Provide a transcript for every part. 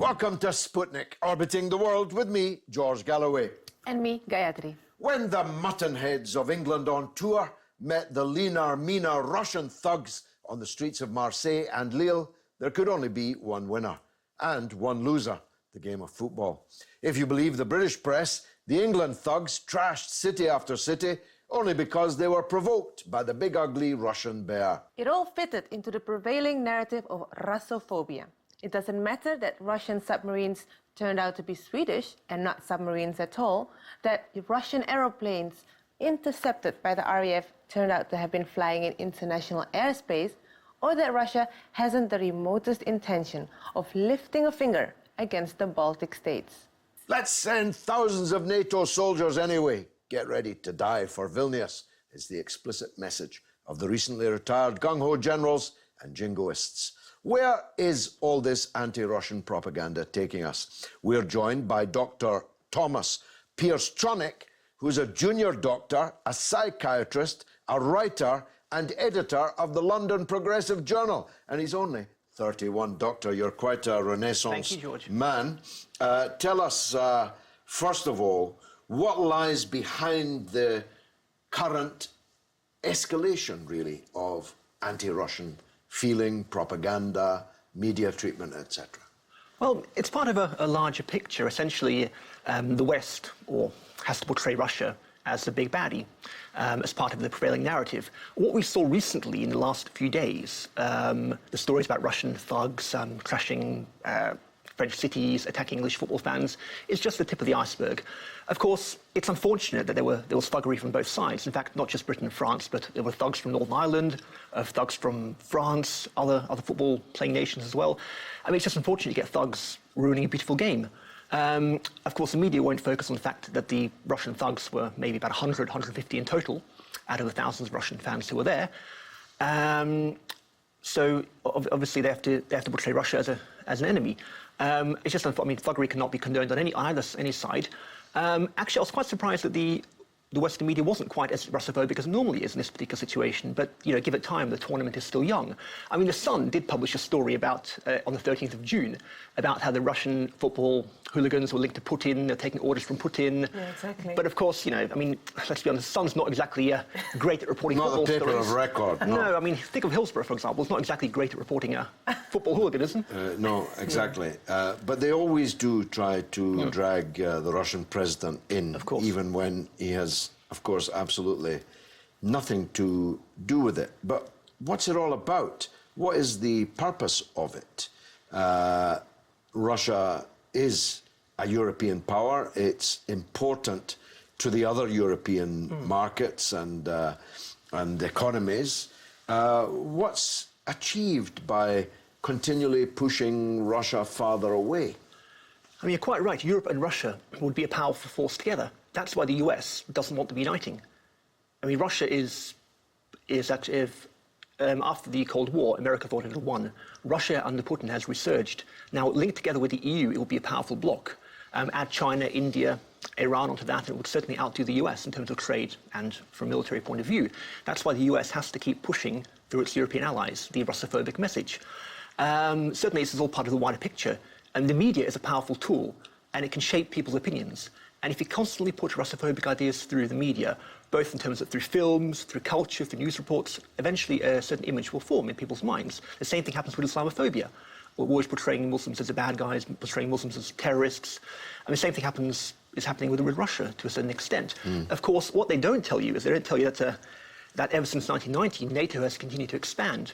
Welcome to Sputnik, orbiting the world with me, George Galloway. And me, Gayatri. When the muttonheads of England on tour met the leaner, meaner Russian thugs on the streets of Marseille and Lille, there could only be one winner and one loser, the game of football. If you believe the British press, the England thugs trashed city after city only because they were provoked by the big ugly Russian bear. It all fitted into the prevailing narrative of Russophobia. It doesn't matter that Russian submarines turned out to be Swedish and not submarines at all, that Russian aeroplanes intercepted by the RAF turned out to have been flying in international airspace, or that Russia hasn't the remotest intention of lifting a finger against the Baltic states. Let's send thousands of NATO soldiers anyway. Get ready to die for Vilnius is the explicit message of the recently retired gung-ho generals and jingoists. Where is all this anti-Russian propaganda taking us? We're joined by Dr Thomasz Pierscionek, who's a junior doctor, a psychiatrist, a writer and editor of the London Progressive Journal. And he's only 31. Doctor, you're quite a Renaissance man. Tell us, first of all, what lies behind the current escalation, really, of anti-Russian feeling, propaganda, media treatment, etc.? Well, it's part of a larger picture. Essentially, the West has to portray Russia as the big baddie, as part of the prevailing narrative. What we saw recently in the last few days, the stories about Russian thugs trashing French cities, attacking English football fans, is just the tip of the iceberg. Of course, it's unfortunate that there was thuggery from both sides. In fact, not just Britain and France, but there were thugs from Northern Ireland, thugs from France, other football-playing nations as well. I mean, it's just unfortunate you get thugs ruining a beautiful game. Of course, the media won't focus on the fact that the Russian thugs were maybe about 100, 150 in total, out of the thousands of Russian fans who were there. So obviously they have to portray Russia as an enemy. It's just, I mean, thuggery cannot be condoned on any side. Actually, I was quite surprised that the Western media wasn't quite as Russophobic as it normally is in this particular situation. But, you know, give it time, the tournament is still young. I mean, The Sun did publish a story about, on the 13th of June, about how the Russian football hooligans were linked to Putin, they're taking orders from Putin. Yeah, exactly. But, of course, you know, I mean, let's be honest, The Sun's not exactly great at reporting football stories. Not a paper of record, no. I mean, think of Hillsborough, for example. It's not exactly great at reporting a football hooliganism. No, exactly. But they always do try to drag the Russian president in, of course, even when he has, of course, absolutely nothing to do with it. But what's it all about? What is the purpose of it? Russia is a European power. It's important to the other European markets and economies. What's achieved by continually pushing Russia farther away? I mean, you're quite right. Europe and Russia would be a powerful force together. That's why the US doesn't want them uniting. I mean, Russia is actually, after the Cold War, America thought it had won. Russia under Putin has resurged. Now, linked together with the EU, it will be a powerful bloc. Add China, India, Iran onto that, and it would certainly outdo the US in terms of trade and from a military point of view. That's why the US has to keep pushing through its European allies the Russophobic message. Certainly, this is all part of the wider picture. And the media is a powerful tool, and it can shape people's opinions. And if you constantly put Russophobic ideas through the media, both in terms of through films, through culture, through news reports, eventually a certain image will form in people's minds. The same thing happens with Islamophobia. We're always portraying Muslims as the bad guys, portraying Muslims as terrorists. And the same thing is happening with Russia to a certain extent. Of course, what they don't tell you is they don't tell you that ever since 1990, NATO has continued to expand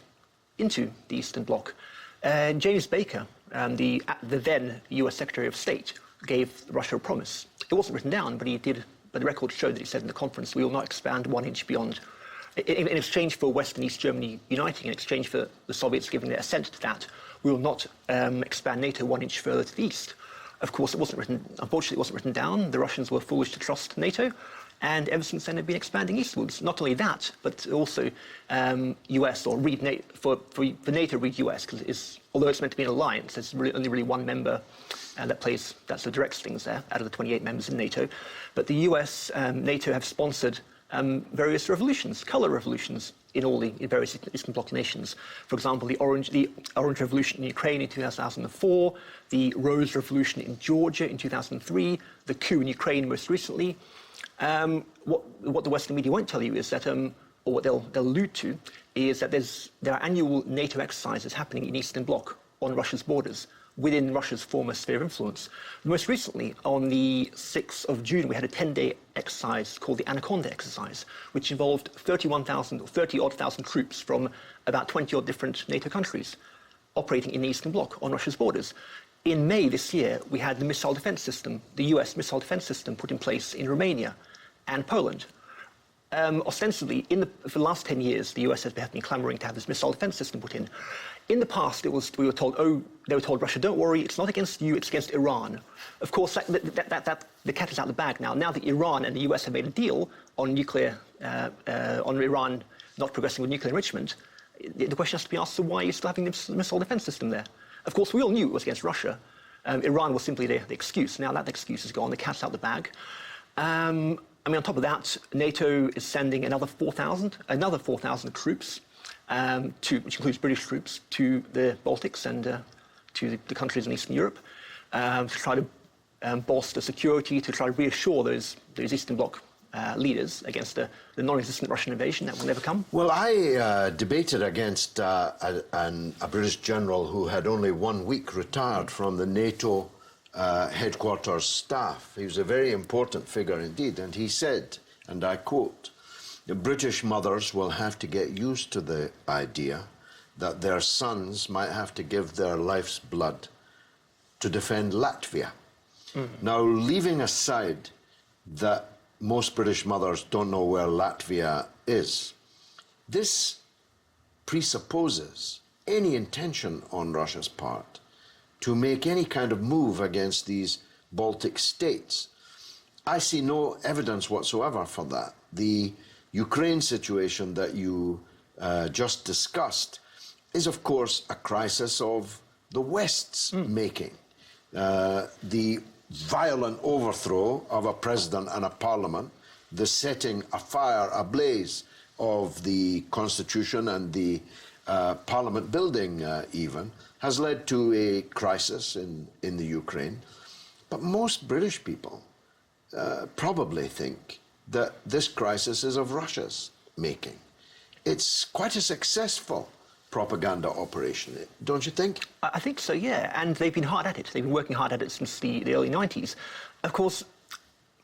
into the Eastern Bloc. James Baker, the then US Secretary of State, gave Russia a promise. It wasn't written down, but the record showed that he said in the conference, we will not expand 1 inch beyond. In exchange for West and East Germany uniting, in exchange for the Soviets giving their assent to that, we will not expand NATO 1 inch further to the east. Of course, unfortunately, it wasn't written down. The Russians were foolish to trust NATO. And ever since then, they've been expanding eastwards. Not only that, but also US, or read NATO, for NATO, read US, because although it's meant to be an alliance, there's only really one member that directs things there, out of the 28 members in NATO. But the US, NATO have sponsored various revolutions, colour revolutions, in all the various Eastern Bloc nations. For example, the Orange Revolution in Ukraine in 2004, the Rose Revolution in Georgia in 2003, the coup in Ukraine most recently. What the Western media won't tell you is that, or what they'll allude to, is that there are annual NATO exercises happening in Eastern Bloc on Russia's borders, within Russia's former sphere of influence. Most recently, on the 6th of June, we had a 10-day exercise called the Anaconda exercise, which involved 30-odd thousand troops from about 20-odd different NATO countries operating in the Eastern Bloc on Russia's borders. In May this year, we had the missile defense system, the US missile defense system, put in place in Romania and Poland. Ostensibly, for the last 10 years, the US has been clamoring to have this missile defense system put in. In the past, they were told, Russia, don't worry, it's not against you, it's against Iran. Of course, the cat is out of the bag now. Now that Iran and the US have made a deal on nuclear, on Iran not progressing with nuclear enrichment, the question has to be asked, so why are you still having this missile defense system there? Of course, we all knew it was against Russia. Iran was simply the excuse. Now that excuse is gone, the cat's out of the bag. On top of that, NATO is sending another 4,000 troops, which includes British troops, to the Baltics and to the countries in Eastern Europe, to try to bolster security, to try to reassure those Eastern Bloc leaders against the non-existent Russian invasion that will never come. Well, I debated against a British general who had only 1 week retired from the NATO headquarters staff. He was a very important figure indeed, and he said, and I quote, "The British mothers will have to get used to the idea that their sons might have to give their life's blood to defend Latvia." Now, leaving aside that most British mothers don't know where Latvia is, this presupposes any intention on Russia's part to make any kind of move against these Baltic states. I see no evidence whatsoever for that. The Ukraine situation that you just discussed is, of course, a crisis of the West's making. The violent overthrow of a president and a parliament, the setting afire, ablaze of the constitution and the parliament building even, has led to a crisis in the Ukraine. But most British people probably think that this crisis is of Russia's making. It's quite a successful propaganda operation, don't you think? I think so, yeah, and they've been hard at it. They've been working hard at it since the early 90s. Of course,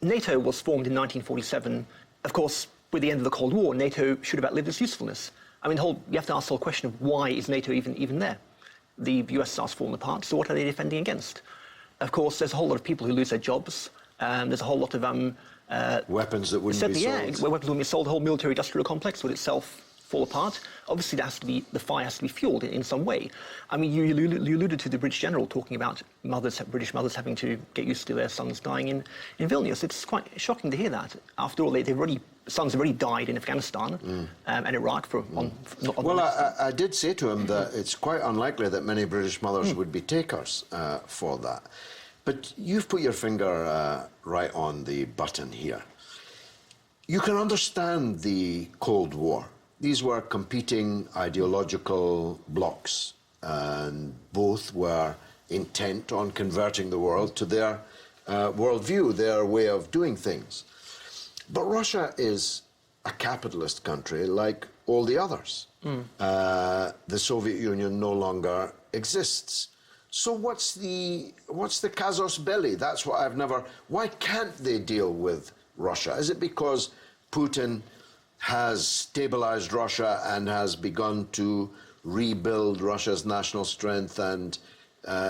NATO was formed in 1947. Of course, with the end of the Cold War, NATO should have outlived its usefulness. I mean, you have to ask the whole question of why is NATO even there? The USSR's fallen apart, so what are they defending against? Of course, there's a whole lot of people who lose their jobs. There's a whole lot of weapons that wouldn't be sold. Yeah, weapons wouldn't be sold. The whole military-industrial complex would itself fall apart. Obviously, the fire has to be fueled in some way. I mean, you alluded to the British general talking about British mothers having to get used to their sons dying in Vilnius. It's quite shocking to hear that. After all, sons have already died in Afghanistan and Iraq I did say to him that it's quite unlikely that many British mothers would be takers for that. But you've put your finger right on the button here. You can understand the Cold War. These were competing ideological blocs, and both were intent on converting the world to their worldview, their way of doing things. But Russia is a capitalist country like all the others. The Soviet Union no longer exists. So what's the casus belli? That's what I've never... Why can't they deal with Russia? Is it because Putin has stabilized Russia and has begun to rebuild Russia's national strength and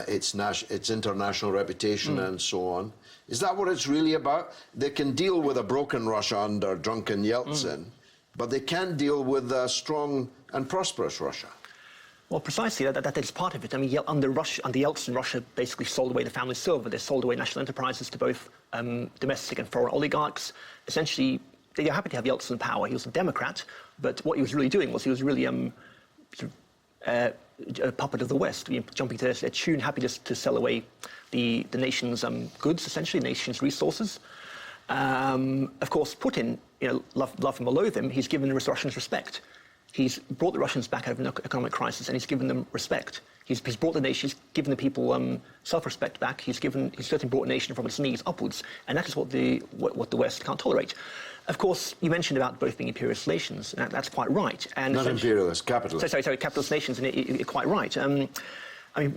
its international reputation and so on? Is that what it's really about? They can deal with a broken Russia under drunken Yeltsin, but they can't deal with a strong and prosperous Russia. Well, precisely, that is part of it. I mean, under Yeltsin, Russia basically sold away the family silver. They sold away national enterprises to both domestic and foreign oligarchs. Essentially, they were happy to have Yeltsin in power. He was a Democrat, but what he was really doing was he was really a puppet of the West, jumping to their tune, happy to sell away the nation's goods, essentially, nation's resources. Of course, Putin, love him or loathe him, he's given the Russians respect. He's brought the Russians back out of an economic crisis, and he's given them respect. He's brought the nation, he's given the people self-respect back. He's certainly brought a nation from its knees upwards, and that is what the West can't tolerate. Of course, you mentioned about both being imperialist nations, and that's quite right. And not imperialist, capitalist. Sorry, capitalist nations, and you're quite right. I mean,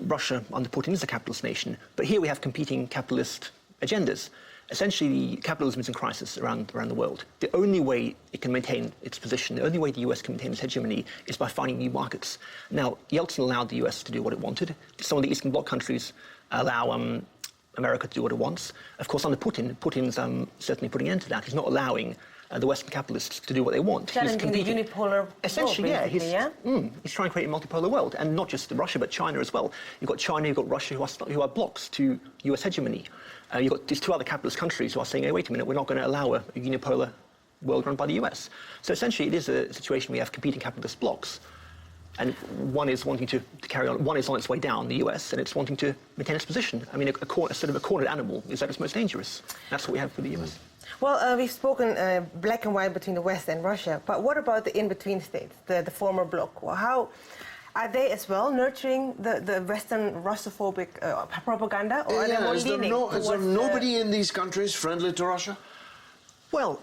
Russia under Putin is a capitalist nation, but here we have competing capitalist agendas. Essentially, capitalism is in crisis around the world. The only way it can maintain its position, the only way the US can maintain its hegemony is by finding new markets. Now, Yeltsin allowed the US to do what it wanted. Some of the Eastern Bloc countries allow America to do what it wants. Of course, under Putin's certainly putting an end to that. He's not allowing the Western capitalists to do what they want. Challenging the unipolar essentially, world, he's trying to create a multipolar world, and not just Russia, but China as well. You've got China, you've got Russia, who are blocks to US hegemony. You've got these two other capitalist countries who are saying, hey, wait a minute, we're not going to allow a unipolar world run by the US. So essentially, it is a situation where you have competing capitalist blocks. And one is wanting to carry on, one is on its way down, the US, and it's wanting to maintain its position. I mean, a sort of a cornered animal is at its most dangerous. That's what we have for the US. Well, we've spoken black and white between the West and Russia, but what about the in-between states, the former bloc? Well, how are they as well nurturing the Western Russophobic propaganda, or are they more leaning is there nobody in these countries friendly to Russia? Well,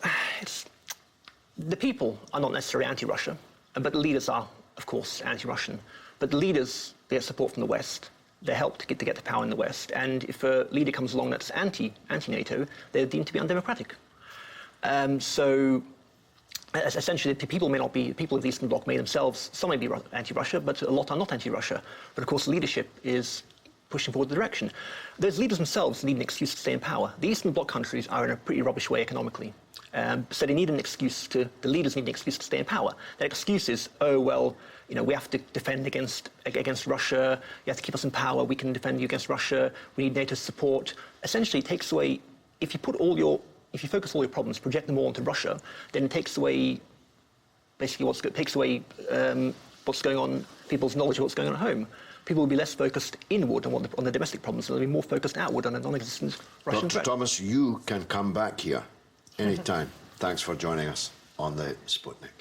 the people are not necessarily anti-Russia, but the leaders are, of course, anti-Russian. But the leaders, they get support from the West. They help to get to power in the West. And if a leader comes along that's anti-NATO, they're deemed to be undemocratic. So essentially, the people may not be, people of the Eastern Bloc may themselves, some may be anti-Russia, but a lot are not anti-Russia. But of course, leadership is pushing forward the direction. Those leaders themselves need an excuse to stay in power. The Eastern Bloc countries are in a pretty rubbish way economically. So they need an excuse the leaders need an excuse to stay in power. Their excuse is, oh, well, you know, we have to defend against Russia, you have to keep us in power, we can defend you against Russia, we need NATO's support. Essentially, it takes away, if you focus all your problems, project them all onto Russia, then it takes away, basically what's going on, people's knowledge of what's going on at home. People will be less focused inward on the domestic problems, and they'll be more focused outward on a non-existent Russian threat. Dr. Thomas, you can come back here anytime. Thanks for joining us on the Sputnik.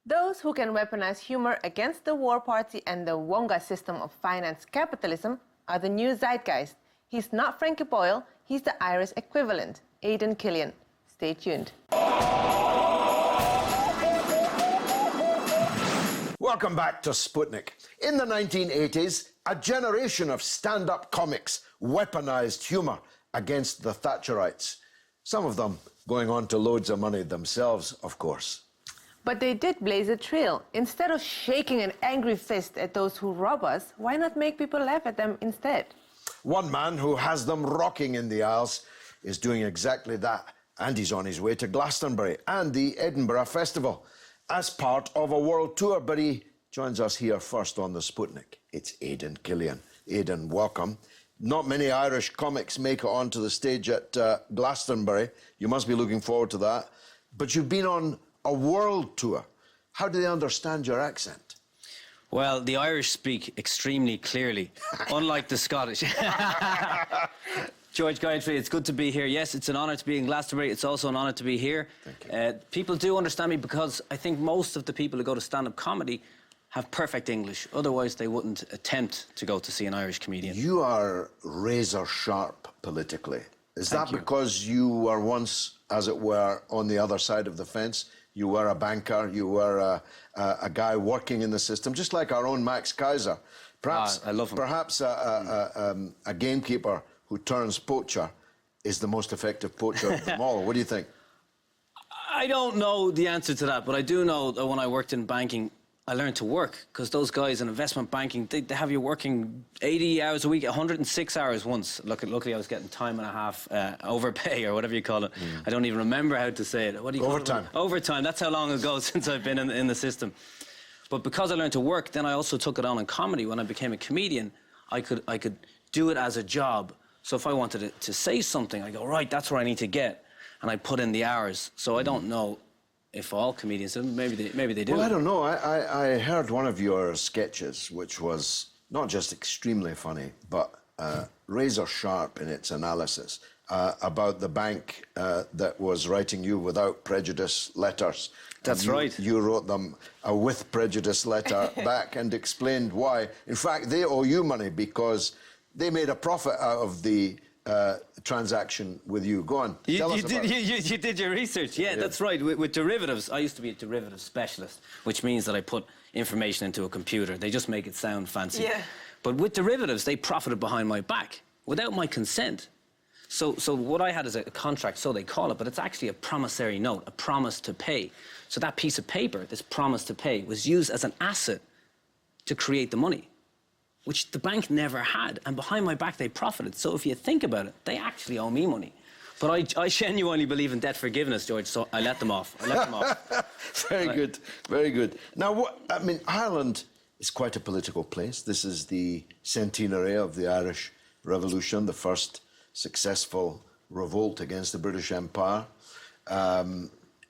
Those who can weaponize humor against the war party and the Wonga system of finance capitalism are the new zeitgeist. He's not Frankie Boyle, he's the Irish equivalent, Aidan Killian. Stay tuned. Welcome back to Sputnik. In the 1980s, a generation of stand-up comics weaponized humour against the Thatcherites. Some of them going on to loads of money themselves, of course. But they did blaze a trail. Instead of shaking an angry fist at those who rob us, why not make people laugh at them instead? One man who has them rocking in the aisles is doing exactly that. And he's on his way to Glastonbury and the Edinburgh Festival as part of a world tour. But he joins us here first on the Sputnik. It's Aidan Killian. Aidan, welcome. Not many Irish comics make it onto the stage at Glastonbury. You must be looking forward to that. But you've been on a world tour. How do they understand your accent? Well, the Irish speak extremely clearly, unlike the Scottish. George Galloway, it's good to be here. Yes, it's an honour to be in Glastonbury. It's also an honour to be here. Thank you. People do understand me because I think most of the people who go to stand-up comedy have perfect English. Otherwise, they wouldn't attempt to go to see an Irish comedian. You are razor sharp politically. Is that because you were once, as it were, on the other side of the fence? You were a banker, you were a guy working in the system, just like our own Max Kaiser. Perhaps, I love him. Perhaps a gamekeeper who turns poacher is the most effective poacher of them all. What do you think? I don't know the answer to that, but I do know that when I worked in banking, I learned to work, because those guys in investment banking, they have you working 80 hours a week, 106 hours once. Luckily, I was getting time and a half overpay, or whatever you call it. I don't even remember how to say it. What do you call Overtime. it? Overtime. That's how long ago since I've been in the system. But because I learned to work, then I also took it on in comedy. When I became a comedian, I could do it as a job. So if I wanted to say something, I go, right, that's where I need to get. And I put in the hours. So I don't know if all comedians, maybe they do. Well, I don't know. I heard one of your sketches, which was not just extremely funny, but razor sharp in its analysis about the bank that was writing you without prejudice letters That's right. You wrote them a with prejudice letter back and explained why. In fact, they owe you money because they made a profit out of the transaction with you. Go on. Tell us about it. You did your research. Yeah, that's right. With derivatives, I used to be a derivative specialist, which means that I put information into a computer. They just make it sound fancy. Yeah. But with derivatives, they profited behind my back without my consent. So what I had is a contract, so they call it, but it's actually a promissory note, a promise to pay. So that piece of paper, this promise to pay, was used as an asset to create the money, which the bank never had. And behind my back, they profited. So if you think about it, they actually owe me money. But I genuinely believe in debt forgiveness, George, so I let them off. Very good, very good. Now, Ireland is quite a political place. This is the centenary of the Irish Revolution, the first successful revolt against the British Empire.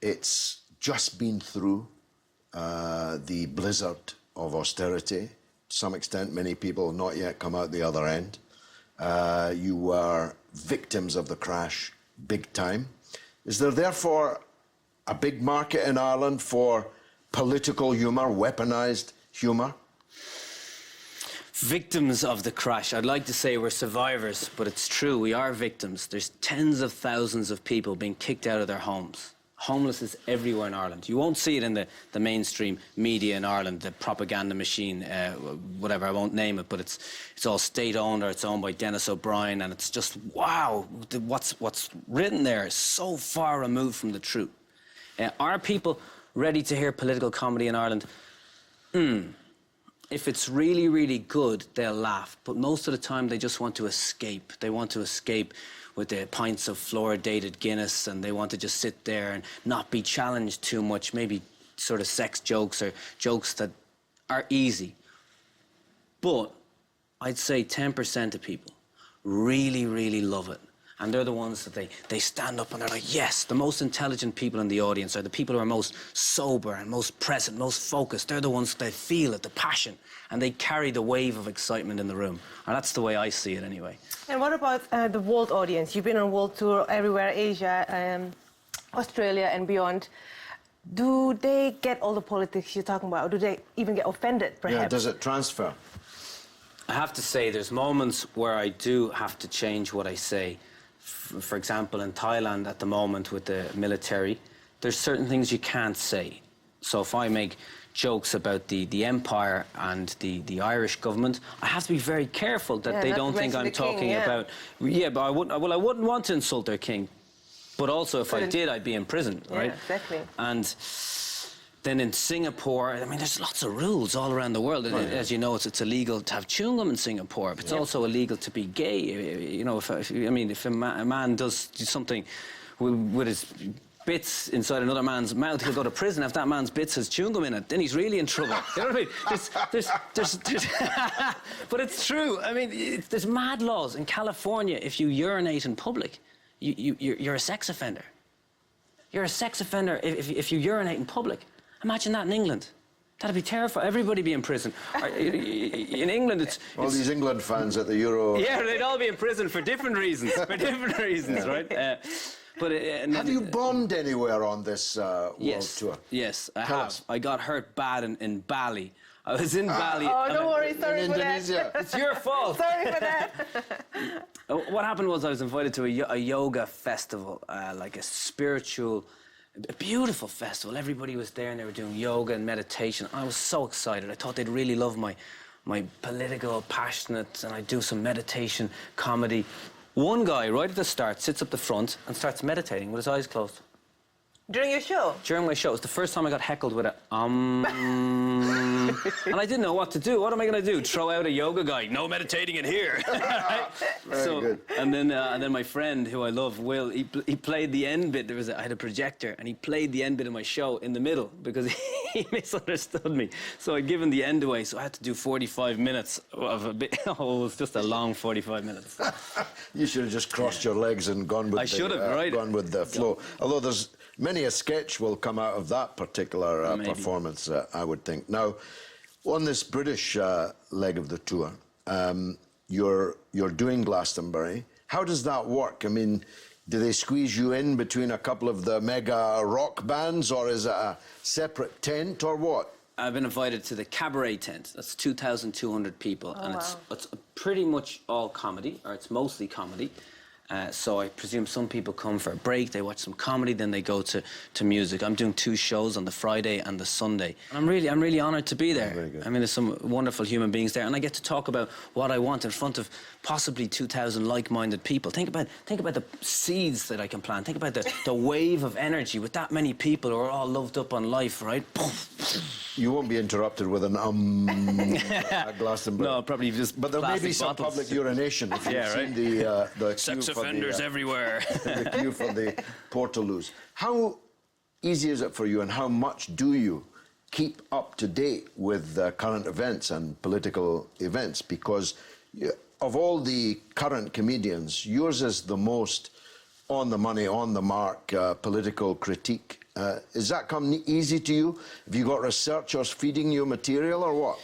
It's just been through the blizzard of austerity. To some extent, many people have not yet come out the other end. You were victims of the crash big time. Is there therefore a big market in Ireland for political humour, weaponized humour? Victims of the crash. I'd like to say we're survivors, but it's true, we are victims. There's tens of thousands of people being kicked out of their homes. Homeless is everywhere in Ireland. You won't see it in the mainstream media in Ireland, the propaganda machine, whatever, I won't name it, but it's all state-owned or it's owned by Dennis O'Brien, and it's just, wow, what's written there is so far removed from the truth. Are people ready to hear political comedy in Ireland? If it's really, really good, they'll laugh. But most of the time, they just want to escape. They want to escape with their pints of fluoridated Guinness, and they want to just sit there and not be challenged too much, maybe sort of sex jokes or jokes that are easy. But I'd say 10% of people really, really love it. And they're the ones that they stand up and they're like, yes, the most intelligent people in the audience are the people who are most sober and most present, most focused. They're the ones that feel it, the passion, and they carry the wave of excitement in the room. And that's the way I see it anyway. And what about the world audience? You've been on world tour everywhere, Asia, Australia and beyond. Do they get all the politics you're talking about? Or do they even get offended, perhaps? Yeah, does it transfer? I have to say there's moments where I do have to change what I say. For example, in Thailand at the moment with the military, there's certain things you can't say. So if I make jokes about the empire and the Irish government, I have to be very careful that they don't think I'm talking about... Yeah, but I wouldn't want to insult their king. But also, if I did, I'd be in prison, right? Yeah, exactly. And then in Singapore, I mean, there's lots of rules all around the world. Right. As you know, it's illegal to have chewing gum in Singapore, but it's also illegal to be gay. You know, if a man does something with his bits inside another man's mouth, he'll go to prison. If that man's bits has chewing gum in it, then he's really in trouble. You know what I mean? There's but it's true. I mean, there's mad laws. In California, if you urinate in public, you're a sex offender. You're a sex offender if you urinate in public. Imagine that in England. That'd be terrifying. Everybody be in prison. In England, it's... All these England fans at the Euro... Yeah, they'd all be in prison for different reasons. For different reasons, right? Have you bombed anywhere on this world tour? Yes, I have. I got hurt bad in Bali. I was in Bali. Oh, don't worry. Sorry in for Indonesia. that. It's your fault. Sorry for that. What happened was I was invited to a yoga festival, like a spiritual... A beautiful festival. Everybody was there and they were doing yoga and meditation. I was so excited. I thought they'd really love my political, passionate, and I do some meditation, comedy. One guy, right at the start, sits up the front and starts meditating with his eyes closed. During your show? During my show. It was the first time I got heckled with a and I didn't know what to do. What am I going to do? Throw out a yoga guy? No meditating in here. Right? Very good. And then my friend, who I love, Will, he played the end bit. I had a projector, and he played the end bit of my show in the middle because he misunderstood me. So I'd given the end away, so I had to do 45 minutes of a bit. Oh, it was just a long 45 minutes. You should have just crossed your legs and gone with gone with the flow. Although there's many a sketch will come out of that particular performance, I would think. Now, on this British leg of the tour, you're doing Glastonbury. How does that work? I mean, Do they squeeze you in between a couple of the mega rock bands, or is it a separate tent, or what? I've been invited to the cabaret tent. That's 2,200 people, and it's pretty much all comedy, or it's mostly comedy. So I presume some people come for a break, they watch some comedy, then they go to music. I'm doing 2 shows on the Friday and the Sunday. And I'm really honoured to be there. Very good. I mean, there's some wonderful human beings there, and I get to talk about what I want in front of possibly 2,000 like-minded people. Think about the seeds that I can plant. Think about the wave of energy with that many people who are all loved up on life, right? You won't be interrupted with an at Glastonbury. No, probably just. But there may be plastic some bottles. public urination if you've Yeah, seen right. the Sex queue for offenders everywhere. the queue for the Portaloos. How easy is it for you, and how much do you keep up to date with current events and political events? Because of all the current comedians, yours is the most on the money, on the mark, political critique. Has that come easy to you? Have you got researchers feeding you material, or what?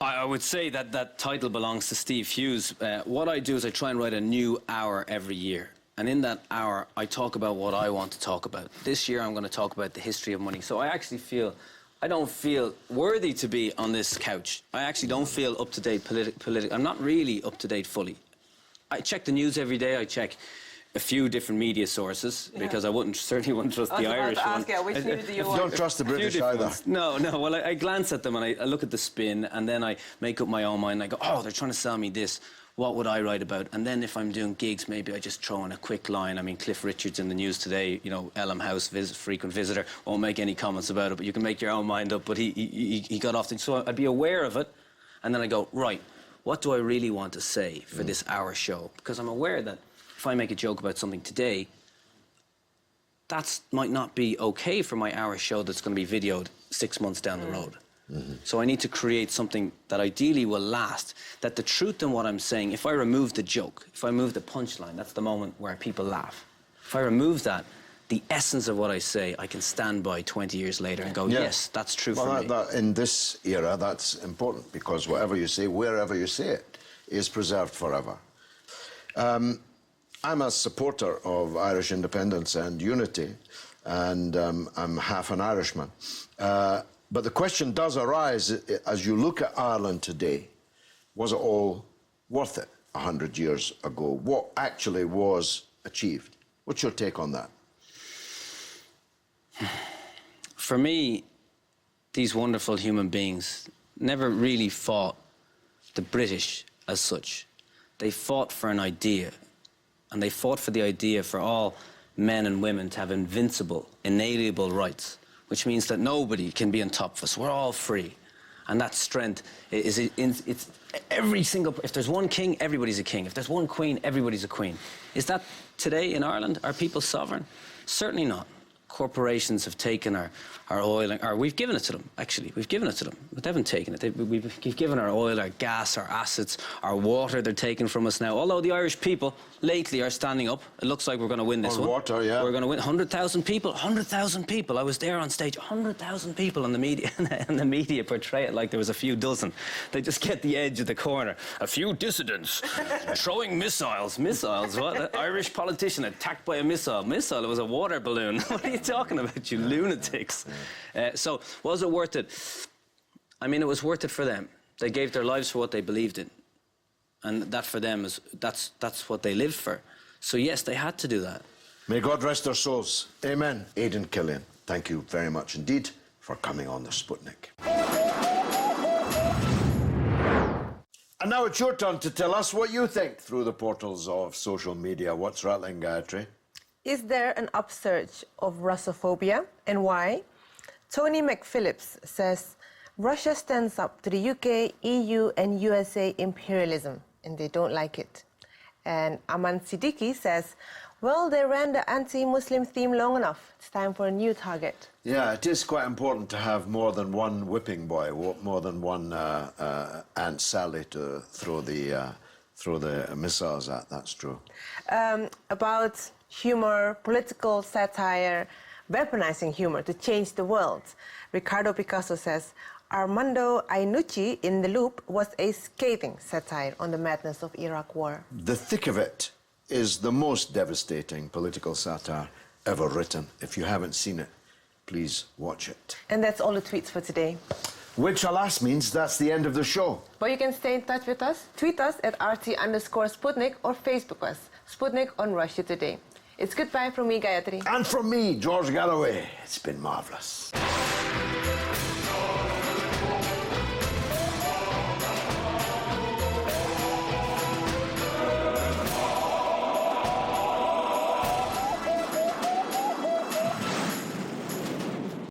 I would say that title belongs to Steve Hughes. What I do is I try and write a new hour every year. And in that hour, I talk about what I want to talk about. This year, I'm going to talk about the history of money. So I don't feel worthy to be on this couch. I actually don't feel up-to-date politically. I'm not really up-to-date fully. I check the news every day. I check a few different media sources, because I certainly wouldn't trust the Irish one. Which news do you want? Don't trust the British either. No. Well, I glance at them and I look at the spin, and then I make up my own mind. I go, oh, they're trying to sell me this. What would I write about? And then if I'm doing gigs, maybe I just throw in a quick line. I mean, Cliff Richard's in the news today, you know, Elm House, frequent visitor, won't make any comments about it, but you can make your own mind up. But he got off things. So I'd be aware of it, and then I go, right, what do I really want to say for this hour show? Because I'm aware that if I make a joke about something today, that might not be okay for my hour show that's going to be videoed 6 months down the road. So I need to create something that ideally will last, that the truth in what I'm saying, if I remove the joke, if I remove the punchline, that's the moment where people laugh. If I remove that, the essence of what I say, I can stand by 20 years later and go, yes, that's true for me. In this era, that's important, because whatever you say, wherever you say it, is preserved forever. I'm a supporter of Irish independence and unity, and I'm half an Irishman. But the question does arise, as you look at Ireland today, was it all worth it 100 years ago? What actually was achieved? What's your take on that? For me, these wonderful human beings never really fought the British as such. They fought for an idea. And they fought for the idea for all men and women to have invincible, inalienable rights, which means that nobody can be on top of us. We're all free. And that strength it's every single... If there's one king, everybody's a king. If there's one queen, everybody's a queen. Is that today in Ireland? Are people sovereign? Certainly not. Corporations have taken our oil, or we've given it to them, actually. We've given it to them, but they haven't taken it. We've given our oil, our gas, our assets, our water, they're taking from us now. Although the Irish people lately are standing up. It looks like we're going to win this one. Water, yeah. We're going to win 100,000 people. 100,000 people. I was there on stage. 100,000 people on the media, and the media portray it like there was a few dozen. They just get the edge of the corner. A few dissidents throwing missiles. Missiles? What? An Irish politician attacked by a missile. Missile? It was a water balloon. What are you talking about, you lunatics? So, was it worth it? I mean, it was worth it for them. They gave their lives for what they believed in. And that for them is, that's what they lived for. So yes, they had to do that. May God rest their souls. Amen. Aidan Killian, thank you very much indeed for coming on the Sputnik. And now it's your turn to tell us what you think through the portals of social media. What's rattling, Gayatri? Is there an upsurge of Russophobia, and why? Tony McPhillips says, Russia stands up to the UK, EU and USA imperialism, and they don't like it. And Aman Siddiqui says, well, they ran the anti-Muslim theme long enough. It's time for a new target. Yeah, it is quite important to have more than one whipping boy, more than one Aunt Sally to throw the missiles at. That's true. About humor, political satire, weaponizing humor to change the world. Ricardo Picasso says, Armando Iannucci in The Loop was a scathing satire on the madness of Iraq war. The thick of it is the most devastating political satire ever written. If you haven't seen it, please watch it. And that's all the tweets for today. Which, alas, means that's the end of the show. But you can stay in touch with us. Tweet us at RT_Sputnik or Facebook us, Sputnik on Russia Today. It's goodbye from me, Gayatri. And from me, George Galloway. It's been marvellous.